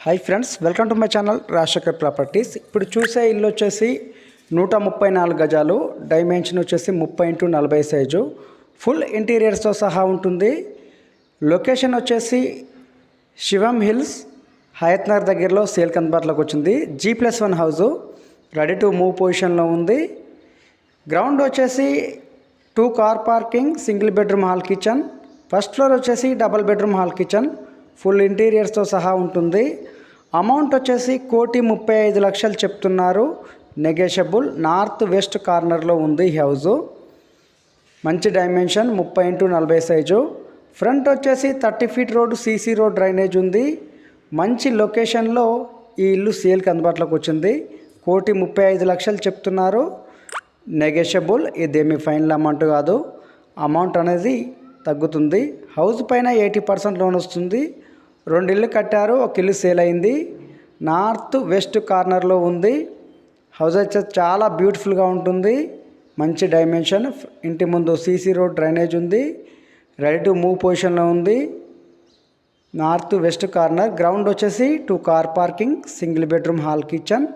Hi friends, welcome to my channel Rajasekhar properties. ఇప్పుడు చూసే ఇల్లు వచ్చేసి 134 గజాలు, డైమెన్షన్ వచ్చేసి 30x40 సైజు, ఫుల్ ఇంటీరియర్స్తో సహా ఉంటుంది. లొకేషన్ వచ్చేసి శివం హిల్స్, హయత్ నగర్ దగ్గరలో సేల్ అందుబాటులోకి వచ్చింది. G+1 house, ready to move పొజిషన్లో ఉంది. గ్రౌండ్ వచ్చేసి 2 car parking, single bedroom hall kitchen. First floor వచ్చేసి double bedroom hall kitchen, full ఇంటీరియర్స్తో సహా ఉంటుంది. అమౌంట్ వచ్చేసి 1,35,00,000 చెప్తున్నారు. నెగోషియబుల్. నార్త్ వెస్ట్ కార్నర్లో ఉంది ఈ హౌజు. మంచి డైమెన్షన్, 30x40 సైజు. ఫ్రంట్ వచ్చేసి 30 feet road, CC road, drainage ఉంది. మంచి లొకేషన్లో ఈ ఇల్లు సేల్కి అందుబాటులోకి వచ్చింది. 1,35,00,000 చెప్తున్నారు. నెగోషియబుల్. ఇదేమి ఫైనల్ అమౌంట్ కాదు, అమౌంట్ అనేది తగ్గుతుంది. హౌస్ పైన 80% లోన్ వస్తుంది. 2 ఇళ్ళు కట్టారు, 1 ఇల్లు సేల్ అయింది. నార్త్ వెస్ట్ కార్నర్లో ఉంది. హౌస్ అయితే చాలా బ్యూటిఫుల్గా ఉంటుంది. మంచి డైమెన్షన్. ఇంటి ముందు సీసీ రోడ్, డ్రైనేజ్ ఉంది. రెడీ టు మూవ్ పొజిషన్లో ఉంది. North west corner. గ్రౌండ్ వచ్చేసి 2 car parking, single bedroom hall kitchen.